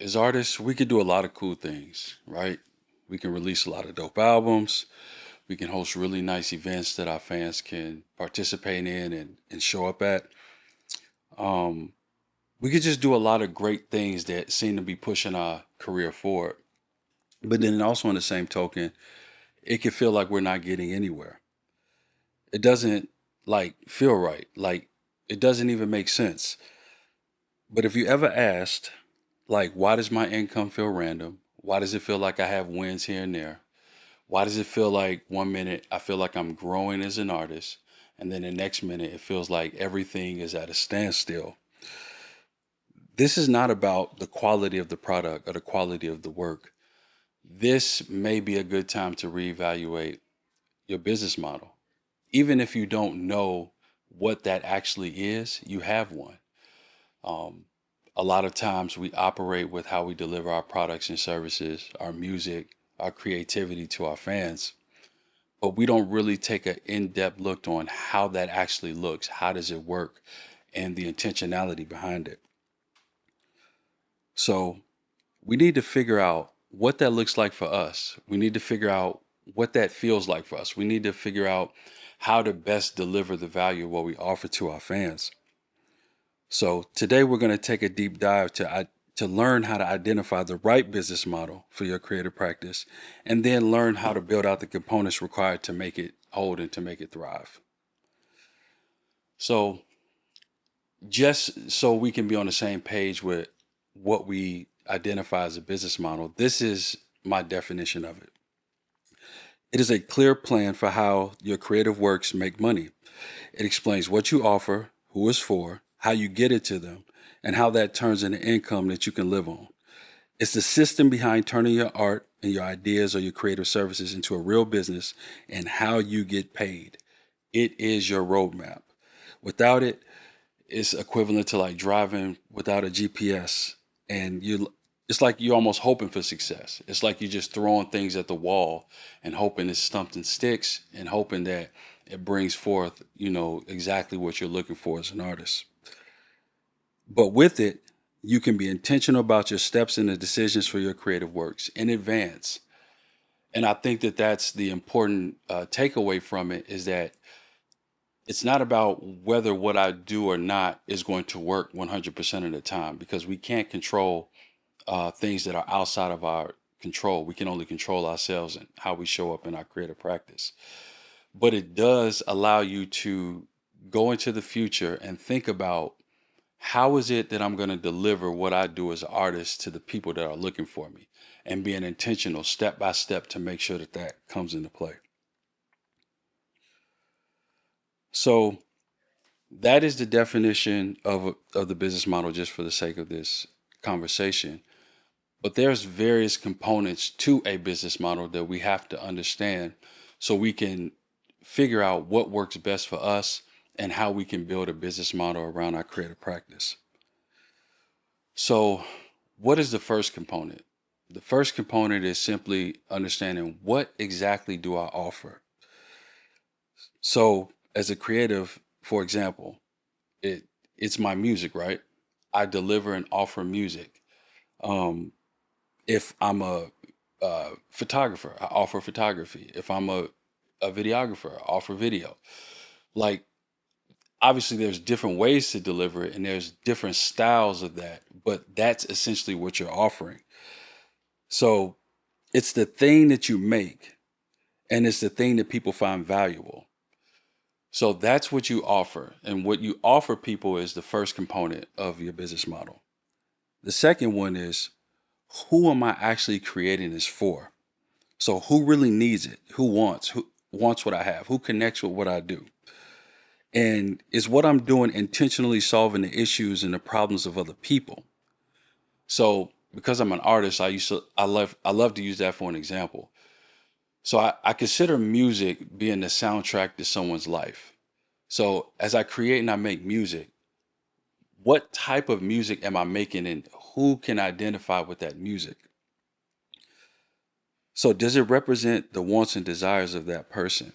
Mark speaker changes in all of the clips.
Speaker 1: As artists, we can do a lot of cool things, right? We can release a lot of dope albums. We can host really nice events that our fans can participate in and show up at. Um, we could just do a lot of great things that seem to be pushing our career forward. But then also on the same token, it can feel like we're not getting anywhere. It doesn't like feel right. Like it doesn't even make sense. But if you ever asked, like, why does my income feel random? Why does it feel like I have wins here and there? Why does it feel like one minute I feel like I'm growing as an artist, and then the next minute it feels like everything is at a standstill? This is not about the quality of the product or the quality of the work. This may be a good time to reevaluate your business model. Even if you don't know what that actually is, you have one. Um, a lot of times we operate with how we deliver our products and services, our music, our creativity to our fans, but we don't really take an in-depth look on how that actually looks, how does it work, and the intentionality behind it. So we need to figure out what that looks like for us. We need to figure out what that feels like for us. We need to figure out how to best deliver the value of what we offer to our fans. So today we're going to take a deep dive to learn how to identify the right business model for your creative practice, and then learn how to build out the components required to make it hold and to make it thrive. So just so we can be on the same page with what we identify as a business model, this is my definition of it. It is a clear plan for how your creative works make money. It explains what you offer, who it's for, how you get it to them, and how that turns into income that you can live on. It's the system behind turning your art and your ideas or your creative services into a real business and how you get paid. It is your roadmap. Without it, it's equivalent to like driving without a GPS, and it's like you're almost hoping for success. It's like you're just throwing things at the wall and hoping it's something sticks and hoping that it brings forth, exactly what you're looking for as an artist. But with it, you can be intentional about your steps and the decisions for your creative works in advance. And I think that that's the important takeaway from it, is that it's not about whether what I do or not is going to work 100% of the time, because we can't control things that are outside of our control. We can only control ourselves and how we show up in our creative practice. But it does allow you to go into the future and think about, how is it that I'm going to deliver what I do as an artist to the people that are looking for me, and being intentional step by step to make sure that that comes into play. So that is the definition of the business model, just for the sake of this conversation. But there's various components to a business model that we have to understand so we can figure out what works best for us and how we can build a business model around our creative practice. So, what is the first component? The first component is simply understanding, what exactly do I offer? So, as a creative, for example, it's my music, right? I deliver and offer music. Um, if I'm a photographer, I offer photography. If I'm a videographer, I offer video. Like, obviously, there's different ways to deliver it, and there's different styles of that, but that's essentially what you're offering. So it's the thing that you make, and it's the thing that people find valuable. So that's what you offer. And what you offer people is the first component of your business model. The second one is, who am I actually creating this for? So who really needs it? Who wants what I have? Who connects with what I do? And is what I'm doing intentionally solving the issues and the problems of other people? So because I'm an artist, I love to use that for an example. So I consider music being the soundtrack to someone's life. So as I create and I make music, what type of music am I making, and who can identify with that music? So does it represent the wants and desires of that person?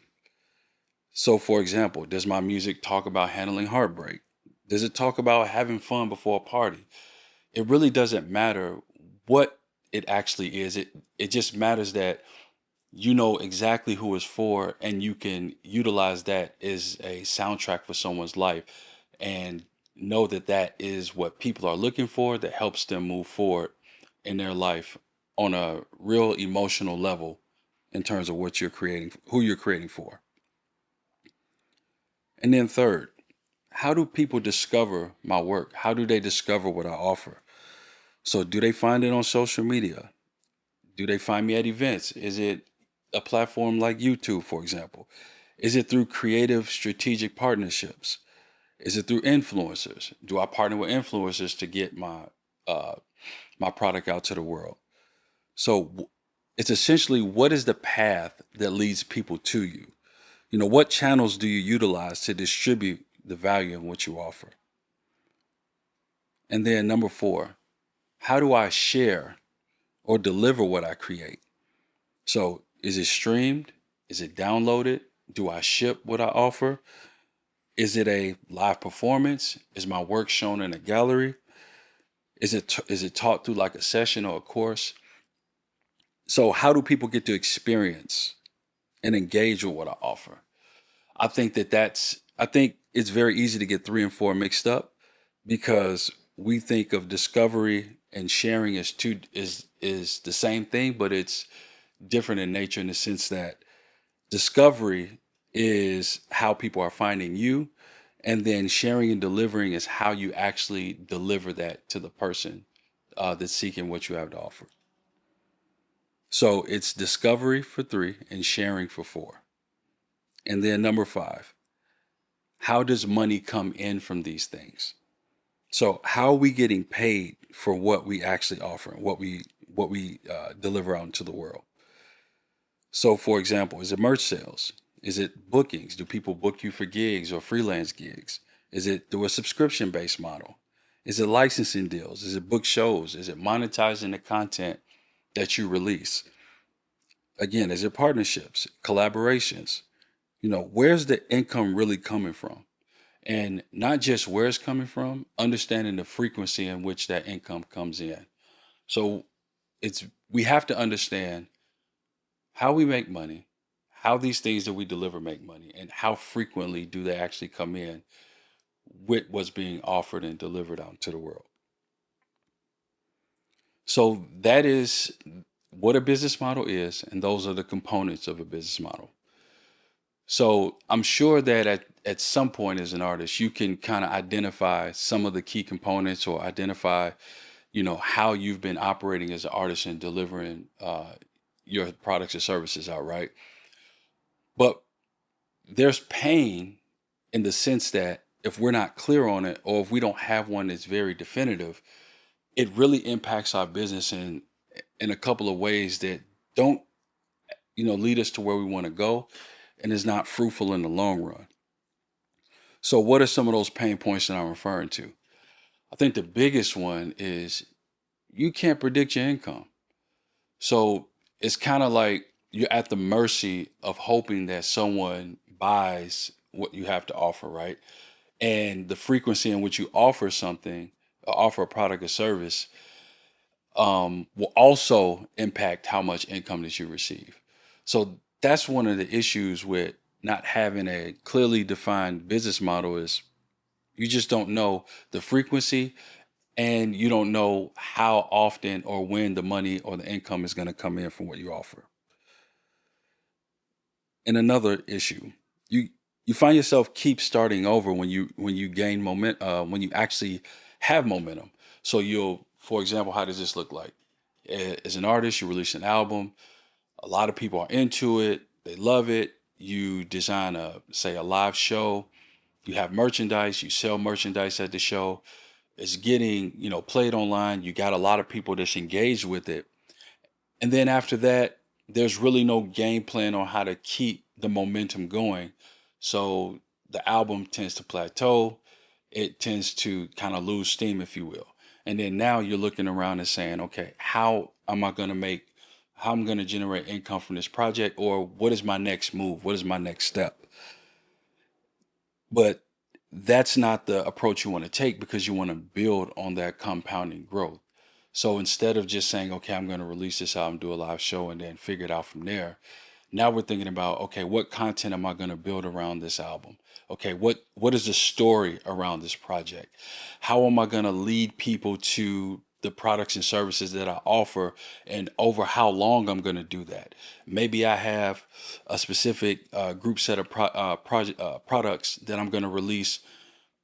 Speaker 1: So for example, does my music talk about handling heartbreak? Does it talk about having fun before a party? It really doesn't matter what it actually is. It just matters that you know exactly who it's for, and you can utilize that as a soundtrack for someone's life, and know that that is what people are looking for, that helps them move forward in their life on a real emotional level in terms of what you're creating, who you're creating for. And then third, how do people discover my work? How do they discover what I offer? So do they find it on social media? Do they find me at events? Is it a platform like YouTube, for example? Is it through creative strategic partnerships? Is it through influencers? Do I partner with influencers to get uh, my product out to the world? So it's essentially, what is the path that leads people to you? You know, what channels do you utilize to distribute the value of what you offer? And then number four, how do I share or deliver what I create? So is it streamed? Is it downloaded? Do I ship what I offer? Is it a live performance? Is my work shown in a gallery? Is it taught through like a session or a course? So how do people get to experience and engage with what I offer? I think it's very easy to get three and four mixed up, because we think of discovery and sharing as two is the same thing, but it's different in nature, in the sense that discovery is how people are finding you, and then sharing and delivering is how you actually deliver that to the person that's seeking what you have to offer. So it's discovery for three and sharing for four. And then number five, how does money come in from these things? So how are we getting paid for what we actually offer and what we deliver out into the world? So, for example, is it merch sales? Is it bookings? Do people book you for gigs or freelance gigs? Is it through a subscription based model? Is it licensing deals? Is it book shows? Is it monetizing the content that you release? Again, is it partnerships, collaborations? You know, where's the income really coming from? And not just where it's coming from, understanding the frequency in which that income comes in. So it's we have to understand how we make money, how these things that we deliver make money, and how frequently do they actually come in with what's being offered and delivered out to the world. So that is what a business model is, and those are the components of a business model. So I'm sure that at some point as an artist, you can kind of identify some of the key components, or identify, you know, how you've been operating as an artist and delivering your products or services out, right? But there's pain in the sense that if we're not clear on it, or if we don't have one that's very definitive, it really impacts our business in a couple of ways that don't, you know, lead us to where we want to go, and is not fruitful in the long run. So what are some of those pain points that I'm referring to? I think the biggest one is you can't predict your income. So it's kind of like you're at the mercy of hoping that someone buys what you have to offer, right? And the frequency in which you offer something, or offer a product or service, will also impact how much income that you receive. So that's one of the issues with not having a clearly defined business model, is you just don't know the frequency, and you don't know how often or when the money or the income is going to come in from what you offer. And another issue, you you find yourself keep starting over when you gain moment when you actually have momentum. So you'll, for example, how does this look like? As an artist, you release an album, a lot of people are into it, they love it. You design a, say, a live show, you have merchandise, you sell merchandise at the show. It's getting, you know, played online. You got a lot of people that's engaged with it. And then after that, there's really no game plan on how to keep the momentum going. So the album tends to plateau. It tends to kind of lose steam, if you will. And then now you're looking around and saying, okay, how I'm going to generate income from this project, or what is my next move? What is my next step? But that's not the approach you want to take, because you want to build on that compounding growth. So instead of just saying, okay, I'm going to release this album, do a live show, and then figure it out from there, now we're thinking about, okay, what content am I going to build around this album? Okay, what is the story around this project? How am I going to lead people to the products and services that I offer, and over how long I'm going to do that? Maybe I have a specific group set of products that I'm going to release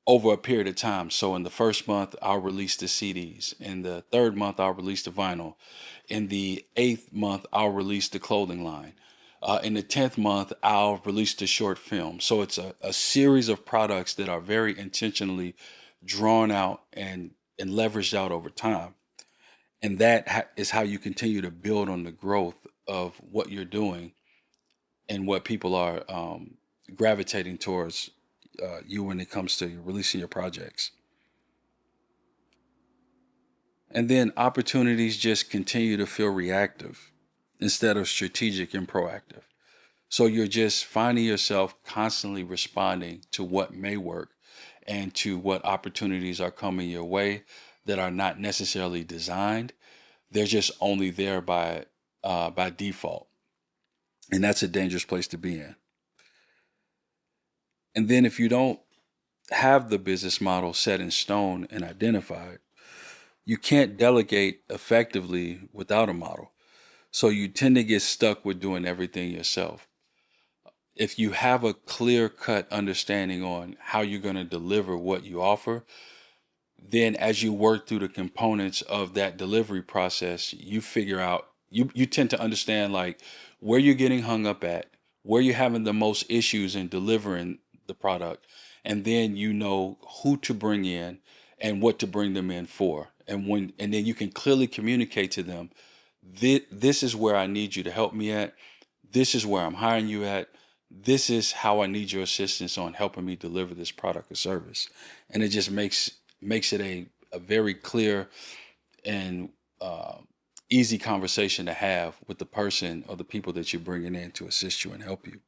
Speaker 1: over a period of time. So in the first month, I'll release the CDs. In the third month, I'll release the vinyl. In the eighth month, I'll release the clothing line. In the 10th month, I'll release the short film. So it's a series of products that are very intentionally drawn out and leveraged out over time. And that is how you continue to build on the growth of what you're doing and what people are gravitating towards you when it comes to releasing your projects. And then opportunities just continue to feel reactive instead of strategic and proactive. So you're just finding yourself constantly responding to what may work and to what opportunities are coming your way that are not necessarily designed. They're just only there by default, and that's a dangerous place to be in. And then if you don't have the business model set in stone and identified, you can't delegate effectively without a model. So you tend to get stuck with doing everything yourself. If you have a clear cut understanding on how you're going to deliver what you offer, then as you work through the components of that delivery process, you figure out, you tend to understand like where you're getting hung up at, where you're having the most issues in delivering the product, and then you know who to bring in and what to bring them in for. And then you can clearly communicate to them, this is where I need you to help me at. This is where I'm hiring you at. This is how I need your assistance on helping me deliver this product or service. And it just makes it a very clear and easy conversation to have with the person or the people that you're bringing in to assist you and help you.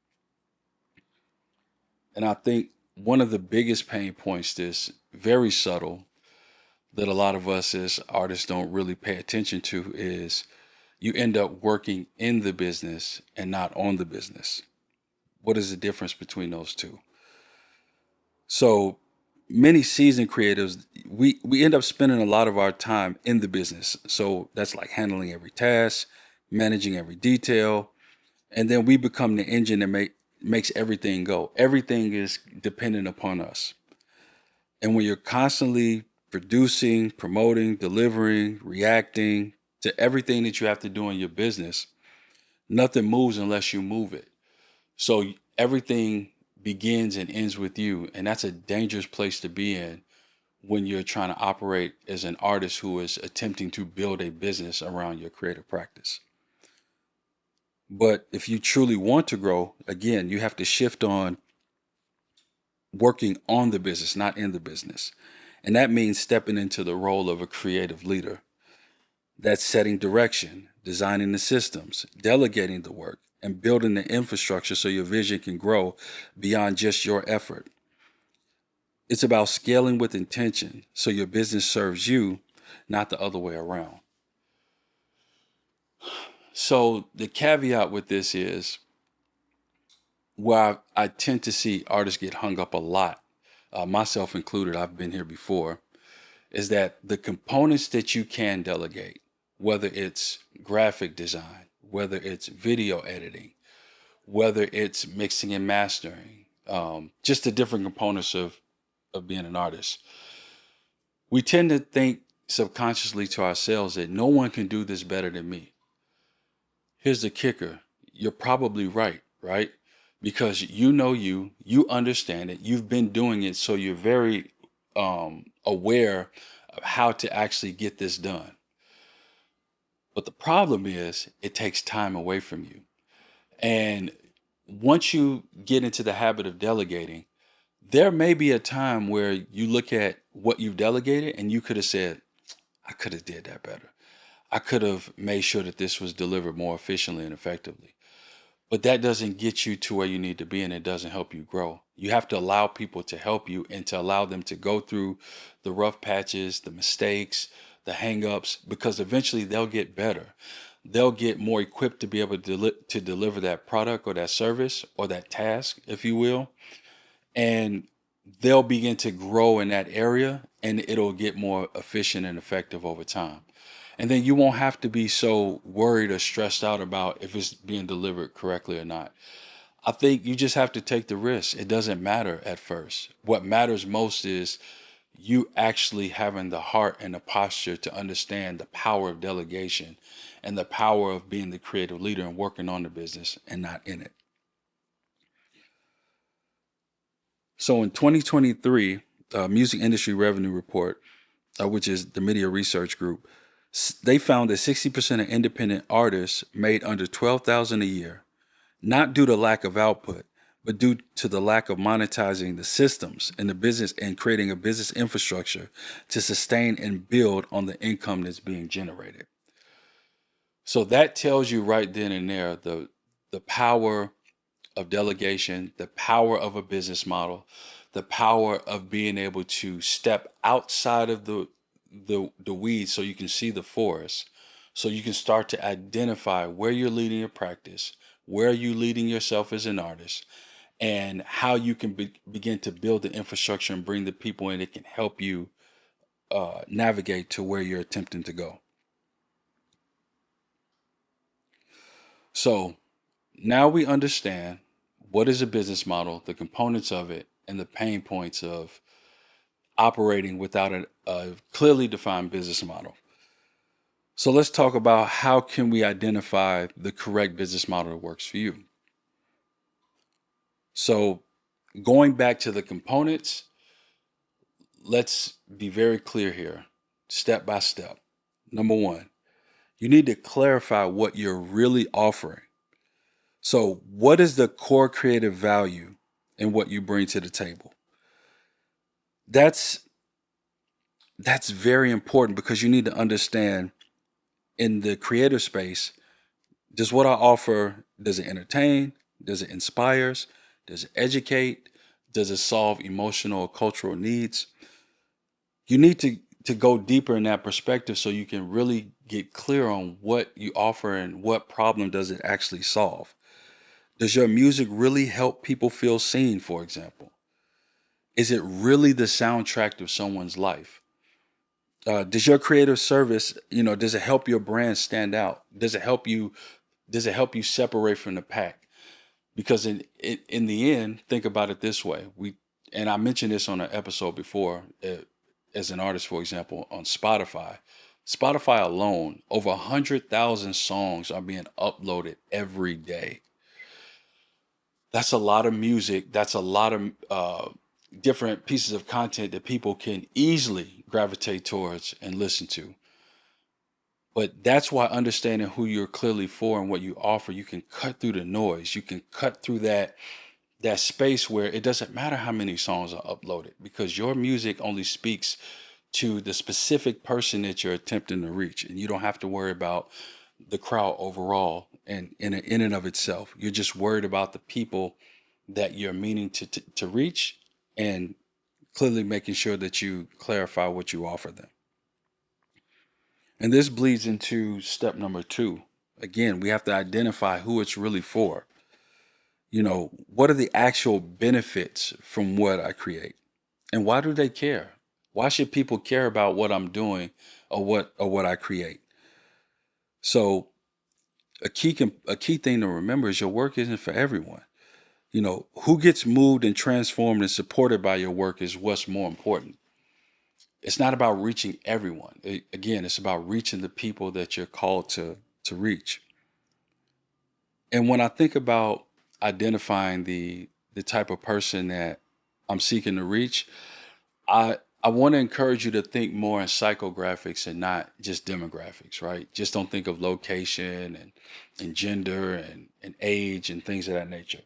Speaker 1: And I think one of the biggest pain points that's very subtle that a lot of us as artists don't really pay attention to is you end up working in the business and not on the business. What is the difference between those two? So many seasoned creatives, we end up spending a lot of our time in the business. So that's like handling every task, managing every detail, and then we become the engine that makes everything go. Everything is dependent upon us. And when you're constantly producing, promoting, delivering, reacting to everything that you have to do in your business, nothing moves unless you move it. So everything begins and ends with you. And that's a dangerous place to be in when you're trying to operate as an artist who is attempting to build a business around your creative practice. But if you truly want to grow, again, you have to shift on working on the business, not in the business. And that means stepping into the role of a creative leader. That's setting direction, designing the systems, delegating the work, and building the infrastructure so your vision can grow beyond just your effort. It's about scaling with intention so your business serves you, not the other way around. So the caveat with this is where I tend to see artists get hung up a lot, myself included, I've been here before, is that the components that you can delegate, whether it's graphic design, whether it's video editing, whether it's mixing and mastering, just the different components of being an artist. We tend to think subconsciously to ourselves that no one can do this better than me. Here's the kicker. You're probably right, right? Because you understand it, you've been doing it, so you're very aware of how to actually get this done. But the problem is it takes time away from you. And once you get into the habit of delegating, there may be a time where you look at what you've delegated and you could have said, I could have did that better. I could have made sure that this was delivered more efficiently and effectively. But that doesn't get you to where you need to be, and it doesn't help you grow. You have to allow people to help you and to allow them to go through the rough patches, the mistakes, the hangups, because eventually they'll get better. They'll get more equipped to be able to deliver that product or that service or that task, if you will, and they'll begin to grow in that area, and it'll get more efficient and effective over time. And then you won't have to be so worried or stressed out about if it's being delivered correctly or not. I think you just have to take the risk. It doesn't matter at first. What matters most is you actually having the heart and the posture to understand the power of delegation and the power of being the creative leader and working on the business and not in it. So in 2023, Music Industry Revenue Report, which is the Media Research Group, they found that 60% of independent artists made under 12,000 a year, not due to lack of output, but due to the lack of monetizing the systems in the business and creating a business infrastructure to sustain and build on the income that's being generated. So that tells you right then and there the power of delegation, the power of a business model, the power of being able to step outside of the weeds so you can see the forest, so you can start to identify where you're leading your practice, where are you leading yourself as an artist, and how you can begin to build the infrastructure and bring the people in that can help you navigate to where you're attempting to go. So now we understand what is a business model, the components of it, and the pain points of operating without a clearly defined business model. So let's talk about how can we identify the correct business model that works for you. So going back to the components, let's be very clear here, step by step. Number one, you need to clarify what you're really offering. So what is the core creative value in what you bring to the table? That's very important because you need to understand in the creative space, does what I offer, does it entertain? Does it inspires? Does it educate? Does it solve emotional or cultural needs? You need to go deeper in that perspective so you can really get clear on what you offer and what problem does it actually solve. Does your music really help people feel seen, for example? Is it really the soundtrack of someone's life? Does your creative service, does it help your brand stand out? Does it help you separate from the pack? Because in the end, think about it this way. And I mentioned this on an episode before, as an artist, for example, on Spotify. Spotify alone, over 100,000 songs are being uploaded every day. That's a lot of music. That's a lot of different pieces of content that people can easily gravitate towards and listen to. But that's why understanding who you're clearly for and what you offer, you can cut through the noise. You can cut through that space where it doesn't matter how many songs are uploaded because your music only speaks to the specific person that you're attempting to reach, and you don't have to worry about the crowd overall and in and of itself. You're just worried about the people that you're meaning to reach, and clearly making sure that you clarify what you offer them. And this bleeds into step number two. Again, we have to identify who it's really for. What are the actual benefits from what I create? And why do they care? Why should people care about what I'm doing or what I create? So a key thing to remember is your work isn't for everyone. Who gets moved and transformed and supported by your work is what's more important. It's not about reaching everyone. Again, it's about reaching the people that you're called to reach. And when I think about identifying the type of person that I'm seeking to reach, I want to encourage you to think more in psychographics and not just demographics, right? Just don't think of location and gender and age and things of that nature.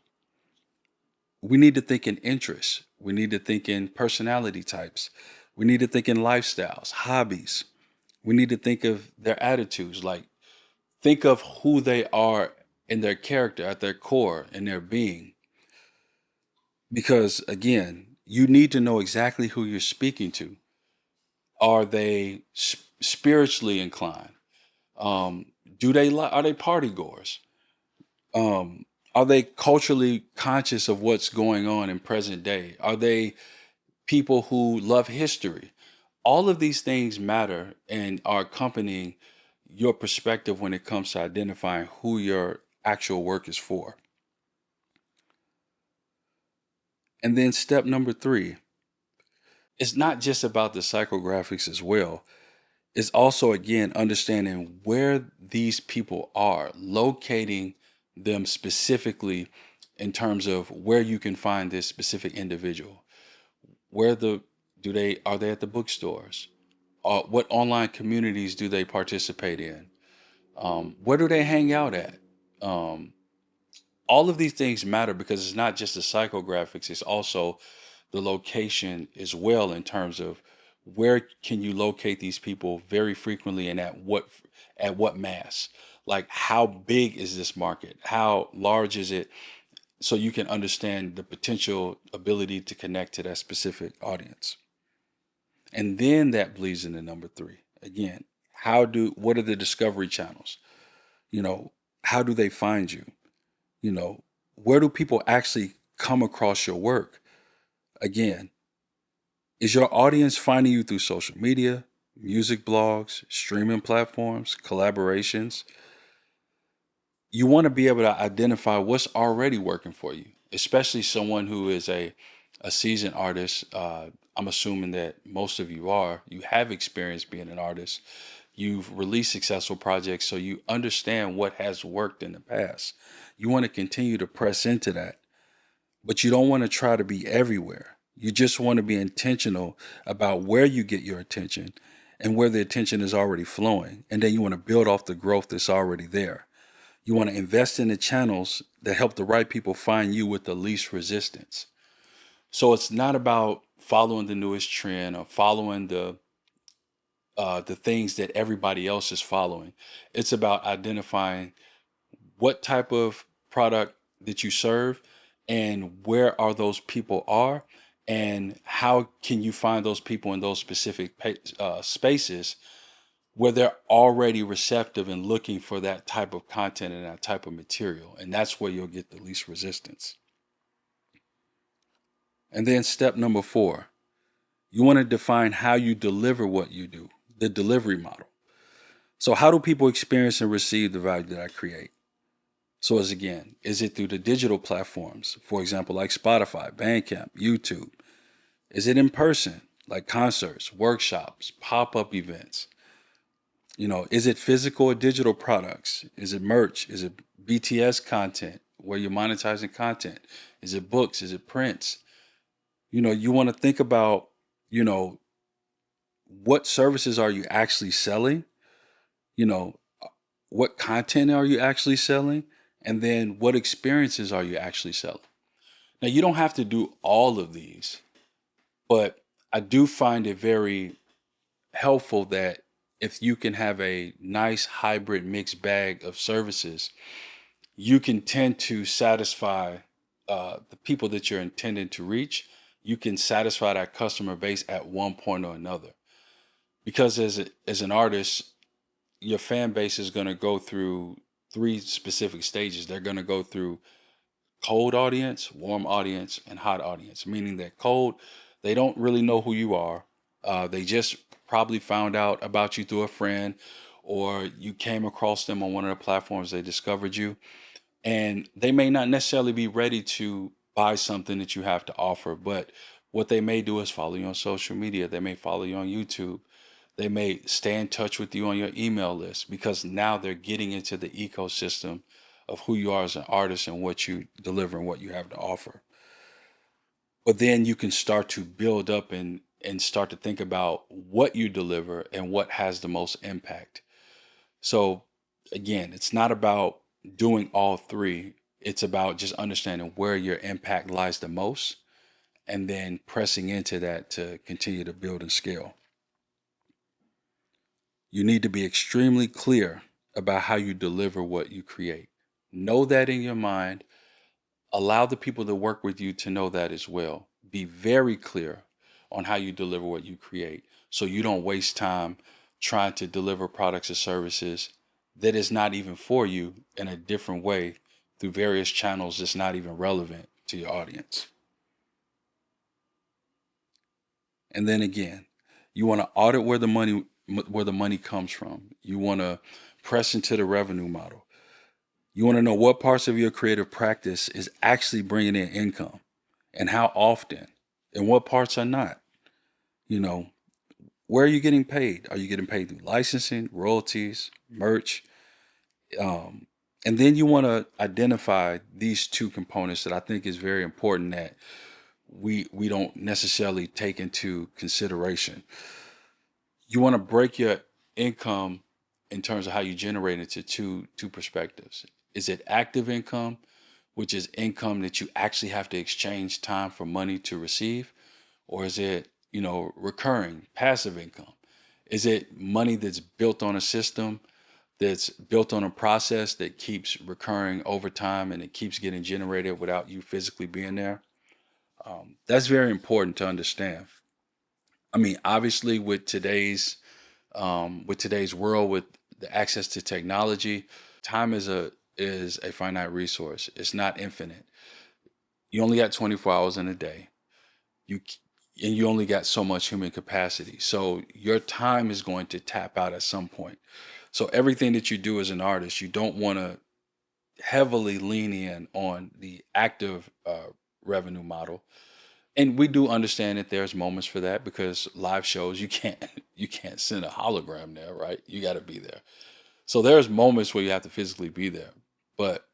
Speaker 1: We need to think in interests. We need to think in personality types. We need to think in lifestyles, hobbies. We need to think of their attitudes. Like, think of who they are in their character, at their core, in their being. Because again, you need to know exactly who you're speaking to. Are they spiritually inclined? Do they are they party goers? Um, are they culturally conscious of what's going on in present day? Are they people who love history? All of these things matter and are accompanying your perspective when it comes to identifying who your actual work is for. And then step number three, it's not just about the psychographics as well. It's also, again, understanding where these people are, locating them specifically in terms of where you can find this specific individual. Where the do they are they at the bookstores? What online communities do they participate in? Where do they hang out at? Um, all of these things matter because it's not just the psychographics; it's also the location as well in terms of where can you locate these people very frequently and at what mass. Like how big is this market? How large is it? So you can understand the potential ability to connect to that specific audience. And then that bleeds into number three. Again, what are the discovery channels? You know, how do they find you? You know, where do people actually come across your work? Again, is your audience finding you through social media, music blogs, streaming platforms, collaborations? You want to be able to identify what's already working for you, especially someone who is a seasoned artist. I'm assuming that most of you are. You have experience being an artist. You've released successful projects, so you understand what has worked in the past. You want to continue to press into that, but you don't want to try to be everywhere. You just want to be intentional about where you get your attention and where the attention is already flowing. And then you want to build off the growth that's already there. You want to invest in the channels that help the right people find you with the least resistance. So it's not about following the newest trend or following the things that everybody else is following. It's about identifying what type of product that you serve and where are those people are and how can you find those people in those specific spaces where they're already receptive and looking for that type of content and that type of material. And that's where you'll get the least resistance. And then step number four, you want to define how you deliver what you do, the delivery model. So how do people experience and receive the value that I create? So is it through the digital platforms, for example, like Spotify, Bandcamp, YouTube? Is it in person, like concerts, workshops, pop-up events? Is it physical or digital products? Is it merch? Is it BTS content where you're monetizing content? Is it books? Is it prints? You want to think about, you know, what services are you actually selling? You know, what content are you actually selling? And then what experiences are you actually selling? Now, you don't have to do all of these, but I do find it very helpful that if you can have a nice hybrid mixed bag of services, you can tend to satisfy the people that you're intending to reach. You can satisfy that customer base at one point or another. Because as an artist, your fan base is going to go through three specific stages. They're going to go through cold audience, warm audience, and hot audience, meaning that cold, they don't really know who you are. They just probably found out about you through a friend or you came across them on one of the platforms, they discovered you, and they may not necessarily be ready to buy something that you have to offer, but what they may do is follow you on social media. They may follow you on YouTube. They may stay in touch with you on your email list because now they're getting into the ecosystem of who you are as an artist and what you deliver and what you have to offer. But then you can start to build up and start to think about what you deliver and what has the most impact. So again, it's not about doing all three. It's about just understanding where your impact lies the most and then pressing into that to continue to build and scale. You need to be extremely clear about how you deliver what you create. Know that in your mind. Allow the people that work with you to know that as well. Be very clear on how you deliver what you create so you don't waste time trying to deliver products or services that is not even for you in a different way through various channels that's not even relevant to your audience. And then again, you want to audit where the money comes from. You want to press into the revenue model. You want to know what parts of your creative practice is actually bringing in income and how often and what parts are not. You know, where are you getting paid? Are you getting paid through licensing, royalties, merch? Um, and then you want to identify these two components that I think is very important that we don't necessarily take into consideration. You want to break your income in terms of how you generate it to two perspectives. Is it active income, which is income that you actually have to exchange time for money to receive, or is it, recurring passive income? Is it money that's built on a system, that's built on a process that keeps recurring over time and it keeps getting generated without you physically being there? That's very important to understand. I mean, obviously, with today's world, with the access to technology, time is a finite resource. It's not infinite. You only got 24 hours in a day. You and you only got so much human capacity. So your time is going to tap out at some point. So everything that you do as an artist, you don't want to heavily lean in on the active revenue model. And we do understand that there's moments for that because live shows you can't send a hologram there, right? You got to be there. So there's moments where you have to physically be there. But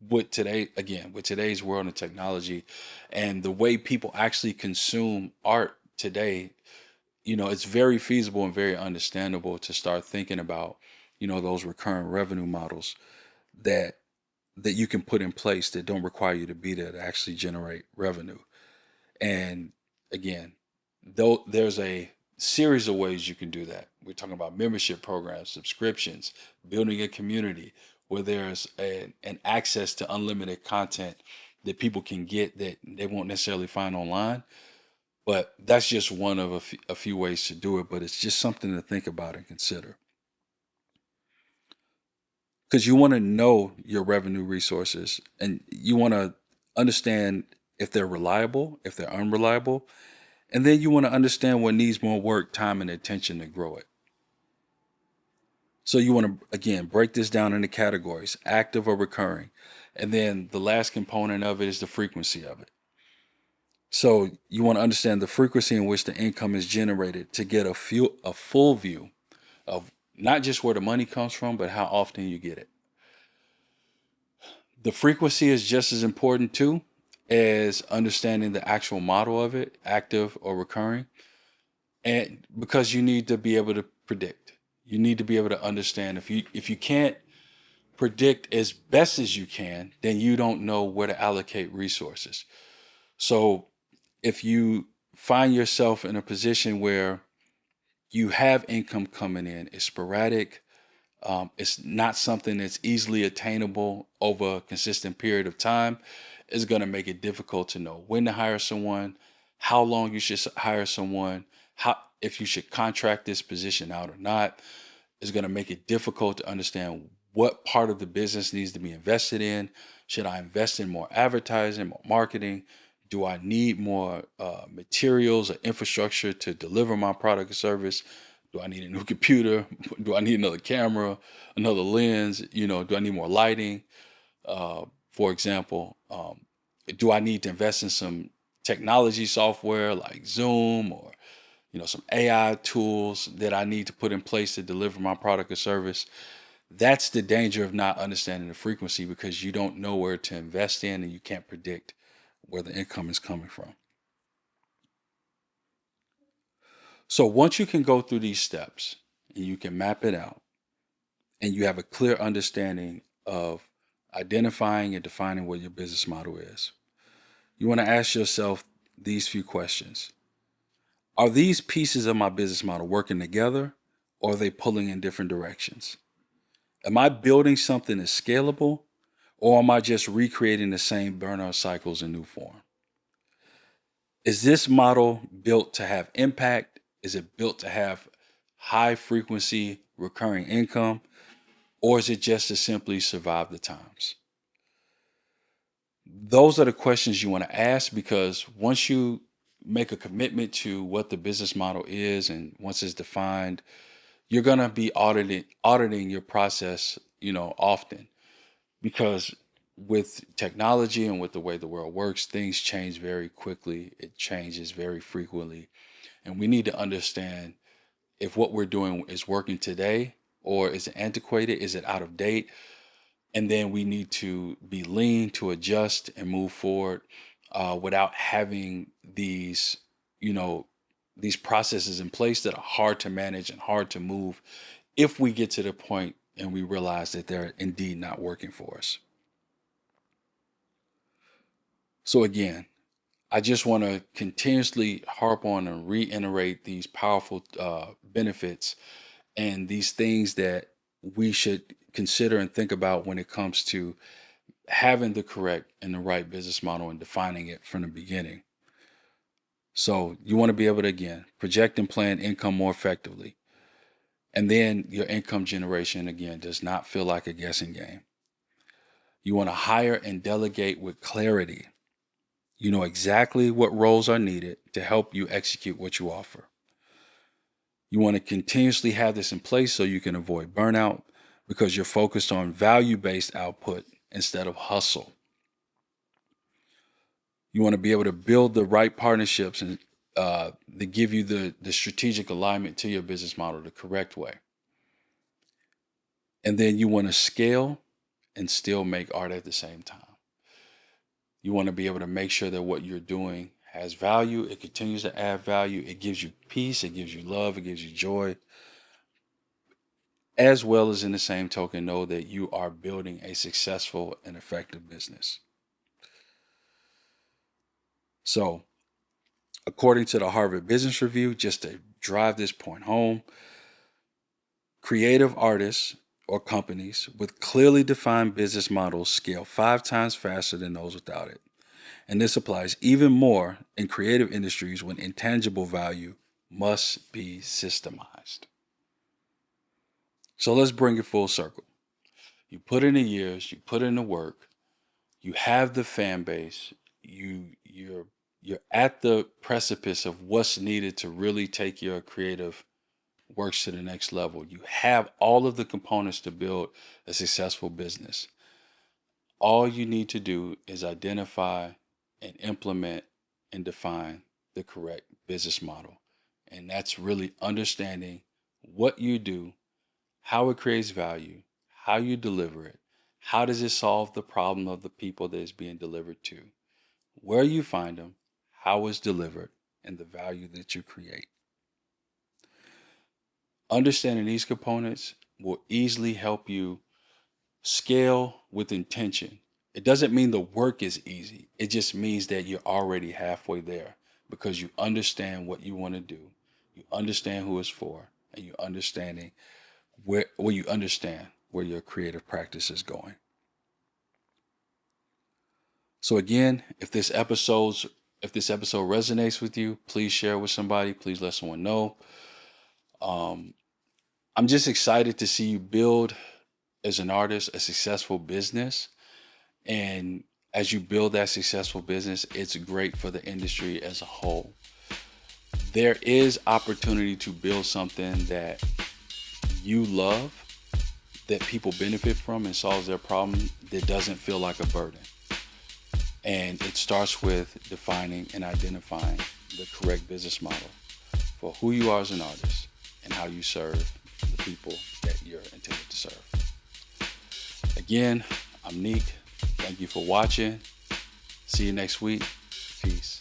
Speaker 1: with today's world and technology and the way people actually consume art today, it's very feasible and very understandable to start thinking about, those recurring revenue models that you can put in place that don't require you to be there to actually generate revenue. And again, though there's a series of ways you can do that. We're talking about membership programs, subscriptions, building a community where there's an access to unlimited content that people can get that they won't necessarily find online. But that's just one of a few ways to do it. But it's just something to think about and consider because you want to know your revenue resources and you want to understand if they're reliable, if they're unreliable, and then you want to understand what needs more work, time, and attention to grow it. So you want to, again, break this down into categories, active or recurring. And then the last component of it is the frequency of it. So you want to understand the frequency in which the income is generated to get a full view of not just where the money comes from, but how often you get it. The frequency is just as important too as understanding the actual model of it, active or recurring. And because you need to be able to predict, you need to be able to understand. If you can't predict as best as you can, then you don't know where to allocate resources. So if you find yourself in a position where you have income coming in, it's sporadic, it's not something that's easily attainable over a consistent period of time, it's going to make it difficult to know when to hire someone, how long you should hire someone, how if you should contract this position out or not. It's going to make it difficult to understand what part of the business needs to be invested in. Should I invest in more advertising, more marketing? Do I need more materials or infrastructure to deliver my product or service? Do I need a new computer? Do I need another camera, another lens? Do I need more lighting? For example, do I need to invest in some technology software like Zoom or some AI tools that I need to put in place to deliver my product or service? That's the danger of not understanding the frequency because you don't know where to invest in and you can't predict where the income is coming from. So once you can go through these steps and you can map it out and you have a clear understanding of identifying and defining what your business model is, you want to ask yourself these few questions. Are these pieces of my business model working together or are they pulling in different directions? Am I building something that's scalable or am I just recreating the same burnout cycles in new form? Is this model built to have impact? Is it built to have high frequency recurring income, or is it just to simply survive the times? Those are the questions you want to ask, because once you make a commitment to what the business model is and once it's defined, you're going to be auditing your process, often, because with technology and with the way the world works, things change very quickly. It changes very frequently. And we need to understand if what we're doing is working today, or is it antiquated? Is it out of date? And then we need to be lean to adjust and move forward, without having you know, these processes in place that are hard to manage and hard to move if we get to the point and we realize that they're indeed not working for us. So again, I just want to continuously harp on and reiterate these powerful benefits and these things that we should consider and think about when it comes to having the correct and the right business model and defining it from the beginning. So you want to be able to, again, project and plan income more effectively. And then your income generation, again, does not feel like a guessing game. You want to hire and delegate with clarity. You know exactly what roles are needed to help you execute what you offer. You want to continuously have this in place so you can avoid burnout, because you're focused on value-based output instead of hustle. You want to be able to build the right partnerships and that give you the strategic alignment to your business model the correct way. And then you want to scale and still make art at the same time. You want to be able to make sure that what you're doing has value. It continues to add value. It gives you peace. It gives you love. It gives you joy. As well as, in the same token, know that you are building a successful and effective business. So, according to the Harvard Business Review, just to drive this point home, creative artists or companies with clearly defined business models scale 5 times faster than those without it. And this applies even more in creative industries when intangible value must be systemized. So let's bring it full circle. You put in the years, you put in the work, you have the fan base, you're at the precipice of what's needed to really take your creative works to the next level. You have all of the components to build a successful business. All you need to do is identify and implement and define the correct business model. And that's really understanding what you do, how it creates value, how you deliver it, how does it solve the problem of the people that it's being delivered to, where you find them, how it's delivered, and the value that you create. Understanding these components will easily help you scale with intention. It doesn't mean the work is easy. It just means that you're already halfway there, because you understand what you want to do. You understand who it's for, and you understand where your creative practice is going. So again, if this episode resonates with you, please share it with somebody. Please let someone know. I'm just excited to see you build, as an artist, a successful business. And as you build that successful business, it's great for the industry as a whole. There is opportunity to build something that you love, that people benefit from and solves their problem, that doesn't feel like a burden. And it starts with defining and identifying the correct business model for who you are as an artist and how you serve the people that you're intended to serve. Again, I'm Neak. Thank you for watching. See you next week. Peace.